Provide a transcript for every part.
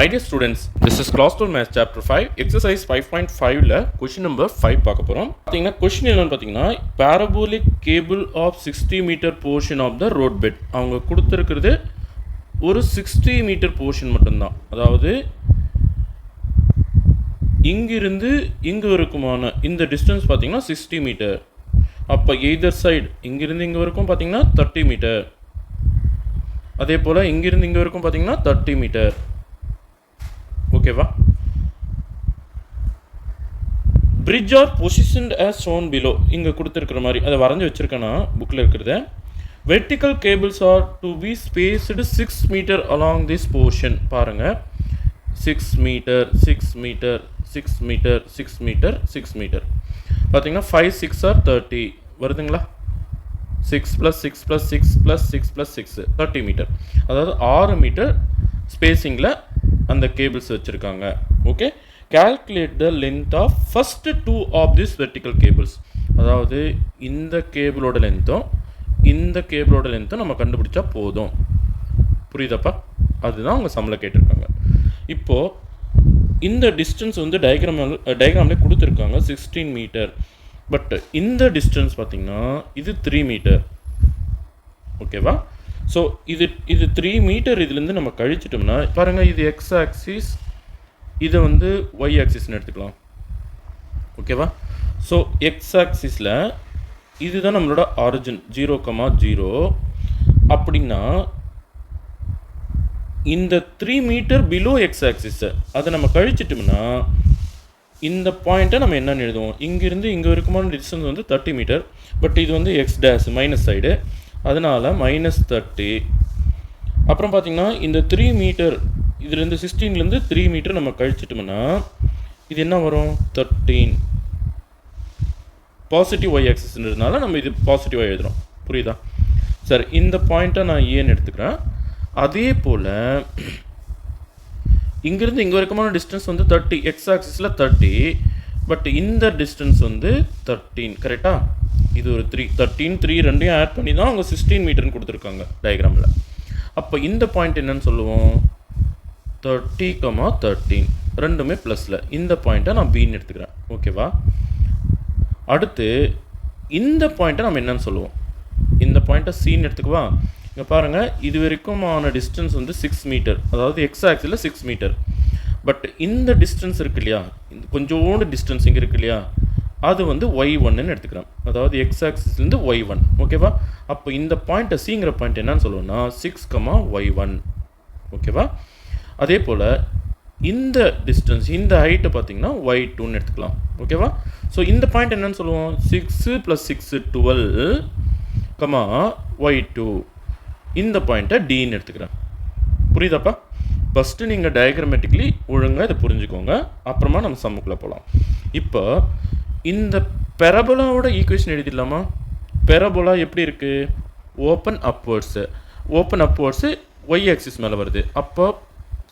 My dear students, this is class 12 math chapter 5 exercise 5.5ல question number 5 பார்க்க போறோம். பாத்தீங்கன்னா question என்னன்னு பாத்தீங்கன்னா parabolic cable of 60 meter portion of the road bed. அவங்க கொடுத்திருக்கிறது ஒரு 60 மீட்டர் போர்ஷன் மட்டும்தான். அதாவது இங்கிருந்து இங்கு வரைக்குமான இந்த டிஸ்டன்ஸ் பாத்தீங்கன்னா 60 மீட்டர். அப்ப either side இங்கிருந்து இங்க வரைக்கும் பாத்தீங்கன்னா 30 மீட்டர். அதே போல இங்கிருந்து இங்க வரைக்கும் பாத்தீங்கன்னா 30 மீட்டர். ஓகேவா? bridge are positioned as shown below. இங்க கொடுத்திருக்கிற மாதிரி அதை வரைஞ்சு வச்சிருக்கேனா புக்ல இருக்குறத. vertical cables are to be spaced 6 meter along this portion. பாருங்க 6 meter 6 meter 6 meter 6 meter 6 meter. பாத்தீங்கன்னா 5 6 are 30 வருதுங்களா? 6 plus 6 plus 6 plus 6 plus 6 30 meter. அதாவது 6 மீட்டர் ஸ்பேசிங்ல அந்த கேபிள்ஸ் வச்சிருக்காங்க. Okay, calculate the length of first two of these vertical cables. அதாவது இந்த கேபிளோட லென்த்தும் இந்த கேபிளோட லென்த்தும் நம்ம கண்டுபிடிச்சா போதும். புரியுதாப்பா? அதுதான் அவங்க சம்ல கேட்டிருக்காங்க. இப்போ இந்த டிஸ்டன்ஸ் வந்து டயக்ராம்ல கொடுத்துருக்காங்க 16 மீட்டர். பட் இந்த டிஸ்டன்ஸ் பார்த்தீங்கன்னா இது 3 மீட்டர். ஓகேவா? ஸோ இது 3 மீட்டர் இதுலேருந்து நம்ம கழிச்சிட்டோம்னா பாருங்கள், இது எக்ஸ் ஆக்சிஸ், இதை வந்து ஒய் ஆக்சிஸ்ன்னு எடுத்துக்கலாம். ஓகேவா? ஸோ எக்ஸ் ஆக்சிஸில் இதுதான் நம்மளோட ஆரிஜின் 0,0. அப்படின்னா இந்த 3 மீட்டர் பிலோ எக்ஸ் ஆக்சிஸ் அதை நம்ம கழிச்சிட்டோம்னா இந்த பாயிண்ட்டை நம்ம என்னென்னு எழுதுவோம், இங்கிருந்து இங்கே வரைக்குமான டிஸ்டன்ஸ் வந்து 30 மீட்டர். பட் இது வந்து எக்ஸ் டேஷ் மைனஸ் சைடு, அதனால் -30. அப்புறம் பார்த்திங்கன்னா இந்த 3 மீட்டர் இதுலேருந்து 16லேருந்து 3 மீட்டர் நம்ம கழிச்சிட்டோம்னா இது என்ன வரும், 13. பாசிட்டிவ் ஒய் ஆக்சிஸ்ன்றதுனால நம்ம இது பாசிட்டிவாக எழுதுகிறோம். புரியுதா? சரி, இந்த பாயிண்ட்டை நான் ஏன்னு எடுத்துக்கிறேன். அதே போல் இங்கிருந்து இங்கே வரைக்குமான டிஸ்டன்ஸ் வந்து 30, எக்ஸ் ஆக்சிஸில் 30. பட் இந்த டிஸ்டன்ஸ் வந்து 13. கரெக்டாக? இது ஒரு 3 13 3 ரெண்டையும் ஆட் பண்ணி தான் அவங்க 16 மீட்டர்னு கொடுத்துருக்காங்க டயக்ராமில். அப்போ இந்த பாயிண்ட் என்னன்னு சொல்லுவோம், 30,13 ரெண்டுமே ப்ளஸில். இந்த பாயிண்ட்டை நான் பின்னு எடுத்துக்கிறேன். ஓகேவா? அடுத்து இந்த பாயிண்ட்டை நம்ம என்னன்னு சொல்லுவோம், இந்த பாயிண்ட்டை சின்னு எடுத்துக்குவா. இங்கே பாருங்கள், இது வரைக்குமான டிஸ்டன்ஸ் வந்து 6 மீட்டர், அதாவது எக்ஸ் ஆக்சிஸில் 6 மீட்டர். பட் இந்த டிஸ்டன்ஸ் இருக்கு இல்லையா, இந்த கொஞ்சோண்டு டிஸ்டன்ஸ் இங்கே இருக்கு இல்லையா, அது வந்து y1ன்னு எடுத்துக்கிறோம். அதாவது எக்ஸ் ஆக்சிஸ்லேருந்து y1. ஓகேவா? அப்போ இந்த பாயிண்ட்டை சிங்கிற பாயிண்ட் என்னன்னு சொல்லுவோம்னா 6,y1. ஓகேவா? அதே போல் இந்த டிஸ்டன்ஸ் இந்த ஹைட்டை பார்த்தீங்கன்னா y2ன்னு எடுத்துக்கலாம். ஓகேவா? ஸோ இந்த பாயிண்ட் என்னன்னு சொல்லுவோம், 6 + 6 12, y2. இந்த பாயிண்ட்டை டின்னு எடுத்துக்கிறேன். புரியுதாப்பா? ஃபஸ்ட்டு நீங்கள் டயக்ராமேட்டிக்லி ஒழுங்காக இதை புரிஞ்சுக்கோங்க, அப்புறமா நம்ம சம்முக்குள்ளே போகலாம். இப்போ இந்த பெரபோலாவோட ஈக்குவேஷன் எழுதிடலாமா? பெரபோலா எப்படி இருக்குது, ஓப்பன் அப்வர்ட்ஸு ஒய் ஆக்சிஸ் மேலே வருது. அப்போ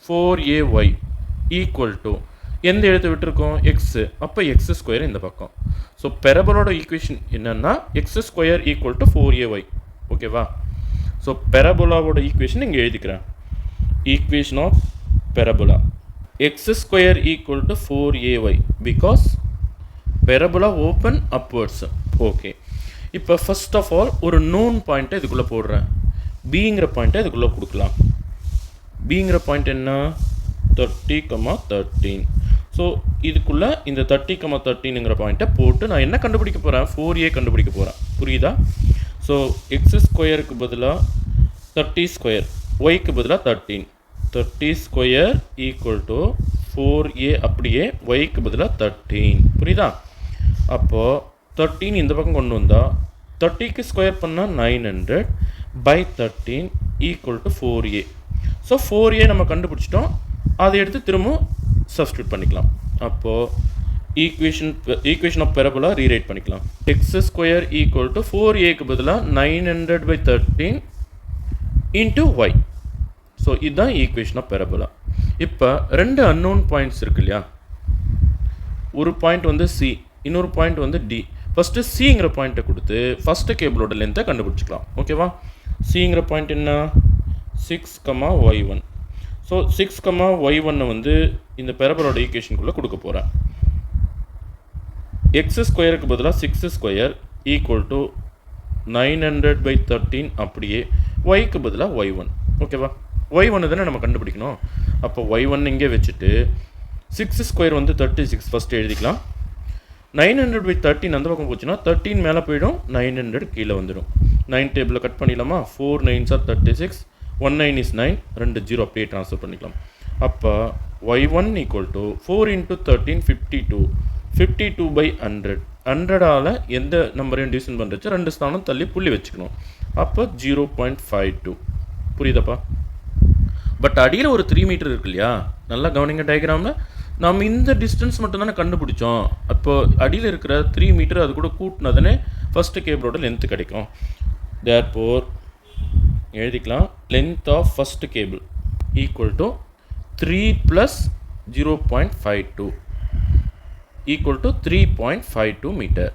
4ay ஈக்குவல் எந்த எழுத்து விட்டுருக்கோம், எக்ஸு. அப்போ x² இந்த பக்கம். ஸோ பெரபோலோட ஈக்குவேஷன் என்னென்னா x² = 4ay. ஓகேவா? ஸோ பெரபோலாவோட ஈக்குவேஷன் இங்கே எழுதிக்கிறேன். Equation of parabola x² = 4ay because parabola open upwards. Okay, இப்போ ஃபர்ஸ்ட் ஆஃப் ஆல் ஒரு நோன் பாயிண்ட்டை இதுக்குள்ளே போடுறேன். பிங்கிற பாயிண்ட்டை இதுக்குள்ளே கொடுக்கலாம். பிங்கிற பாயிண்ட் என்ன, 30,13. ஸோ இதுக்குள்ளே இந்த 30,13ங்கிற பாயிண்ட்டை போட்டு நான் என்ன கண்டுபிடிக்க போகிறேன், 4a கண்டுபிடிக்க போகிறேன். புரியுதா? ஸோ x² பதிலாக 30², ஒய்க்கு பதிலாக 13. 30² = 4a, அப்படியே ஒய்க்கு பதிலாக 13. புரியுதா? அப்போது 13 இந்த பக்கம் கொண்டு வந்தால் 30க்கு ஸ்கொயர் பண்ணால் 900 / 13 = 4a. ஸோ 4a நம்ம கண்டுபிடிச்சிட்டோம். அதை எடுத்து திரும்ப சப்ஸ்டியூட் பண்ணிக்கலாம். அப்போது ஈக்குவேஷன் ஆஃப் பெரபோலா ரீரைட் பண்ணிக்கலாம். x² = 4aக்கு பதிலாக 900 / 13 × y. ஸோ இதுதான் ஈக்குவேஷன் ஆஃப் பெரபோலா. இப்போ ரெண்டு அன்னோன் பாயிண்ட்ஸ் இருக்கு இல்லையா, ஒரு பாயிண்ட் வந்து சி, இன்னொரு பாயிண்ட் வந்து டி. ஃபஸ்ட்டு சிங்கிற பாயிண்ட்டை கொடுத்து ஃபஸ்ட்டு கேபிளோட லென்த்தை கண்டுபிடிச்சிக்கலாம். ஓகேவா? சிங்கிற பாயிண்ட் என்ன, 6, y1. ஸோ 6, y1 இந்த பெரபலோட ஈக்குவேஷனுக்குள்ளே கொடுக்க போகிறேன். எக்ஸ் ஸ்கொயருக்கு பதிலாக 6 ஸ்கொயர் ஈக்குவல் டு 900/13 அப்படியே ஒய்க்கு பதிலாக y1. ஓகேவா? y1 தானே நம்ம கண்டுபிடிக்கணும். அப்போ y1 இங்கே வச்சுட்டு 6 ஸ்கொயர் 36 ஃபஸ்ட்டு எழுதிக்கலாம். 900/13 அந்த பக்கம் போச்சுன்னா 13 மேலே போயிடும், 900 கீழே வந்துடும். 9 டேபிளில் கட் பண்ணிடலாமா? 4 9s are 36, 1 9 is 9, 2 0 அப்படியே ட்ரான்ஸ்ஃபர் பண்ணிக்கலாம். அப்போ y1 ஈக்குவல் டு 4 × 13 52, 52/100. 100ஆல் எந்த நம்பரையும் டிவிஷன் பண்ணுறச்சு 2 ஸ்தானம் தள்ளி புள்ளி வச்சுக்கணும். அப்போ 0.52. புரியுதாப்பா? பட் அடியில் ஒரு 3 மீட்டர் இருக்கு இல்லையா? நல்லா கவனிங்க டயக்ராமில். நம்ம இந்த டிஸ்டன்ஸ் மட்டும் தானே கண்டுபிடிச்சோம். அப்போ அடியில் இருக்கிற 3 மீட்டர் அது கூட கூட்டினதானே ஃபஸ்ட்டு கேபிளோட லென்த்து கிடைக்கும். தேர்ஃபோர் எழுதிக்கலாம், length of first cable equal to 3 + 0.52 equal to 3.52 metre.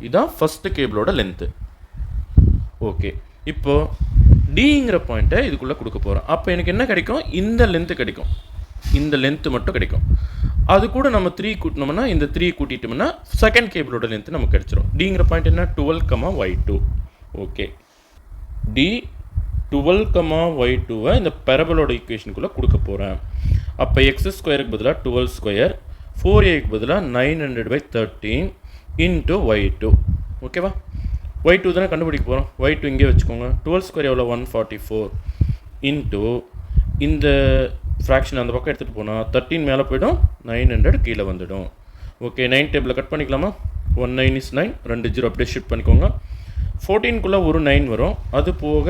இதுதான் ஃபஸ்ட்டு கேபிளோட லென்த்து. ஓகே, இப்போது டிங்கிற பாயிண்ட்டை இதுக்குள்ளே கொடுக்க போகிறோம். அப்போ எனக்கு என்ன கிடைக்கும்? இந்த லென்த்து கிடைக்கும். இந்த லென்த்து மட்டும் கிடைக்கும். அது கூட நம்ம 3 கூட்டினோம்னா, இந்த 3 கூட்டிட்டோம்னா செகண்ட் கேபிளோட லென்த்து நமக்கு கிடைச்சிரும். டிங்கிற பாயிண்ட் என்ன? 12, y2. ஓகே, டி 12, y2 இந்த பெரபலோட ஈக்குவேஷனுக்குள்ளே கொடுக்க போகிறேன். அப்போ எக்ஸ் ஸ்கொயருக்கு பதிலாக 12 ஸ்கொயர், 4aக்கு பதிலாக 900/13 × y2. ஓகேவா? y2 தானே கண்டுபிடிக்க போகிறோம். y2 இங்கே வச்சுக்கோங்க. 12 ஸ்கொயர் எவ்வளோ? 144 இன்ட்டு இந்த ஃப்ராக்ஷன் அந்த பக்கம் எடுத்துகிட்டு போனால் 13 மேலே போய்டும், 900 கீழே வந்துடும். ஓகே, 9 டேபிளில் கட் பண்ணிக்கலாமா? 1 9 is 9, 2 0 அப்படியே ஷிஃப்ட் பண்ணிக்கோங்க. 14க்குள்ளே ஒரு 9 வரும், அது போக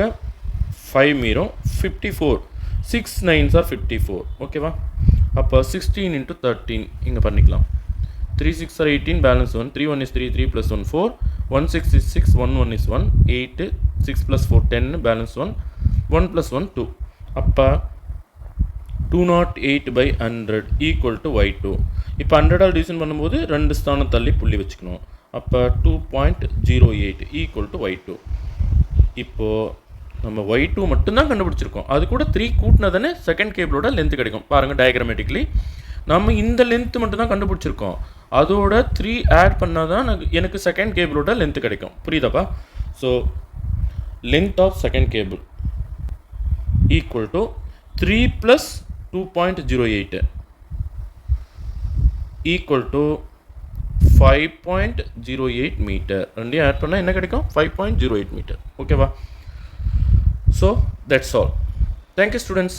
5 மீறும், 54. 6 9s are 54. ஓகேவா? அப்போ 16 × 13 இங்கே பண்ணிக்கலாம். 3 6 are 18, balance 1, 3 1 is 3, 3 + 1 4, 1 6 is 6, 1 1 is 1, 8, 6 + 4 10, balance 1, 1 + 1 2. அப்போ 208/100 ஈக்குவல் டு y2. இப்போ 100ஆல் டிவிஷன் பண்ணும்போது 2 ஸ்தானம் தள்ளி புள்ளி வச்சுக்கணும். அப்போ 2.08 ஈக்குவல் டு y2. இப்போது நம்ம y2 மட்டும்தான் கண்டுபிடிச்சிருக்கோம். அது கூட 3 கூட்டினதானே செகண்ட் கேபிளோட லென்த்து கிடைக்கும். பாருங்கள் டயக்ராமேட்டிக்லி நம்ம இந்த லென்த்து மட்டும் தான் கண்டுபிடிச்சிருக்கோம். அதோட 3 ஆட் பண்ணால் தான் எனக்கு செகண்ட் கேபிளோட லென்த்து கிடைக்கும். புரியுதாப்பா? So length of second cable equal to 3 + 2.08 equal to 5.08 metre. ரெண்டையும் ஆட் பண்ணால் என்ன கிடைக்கும்? 5.08 மீட்டர். ஓகேவா? So that's all. Thank you students.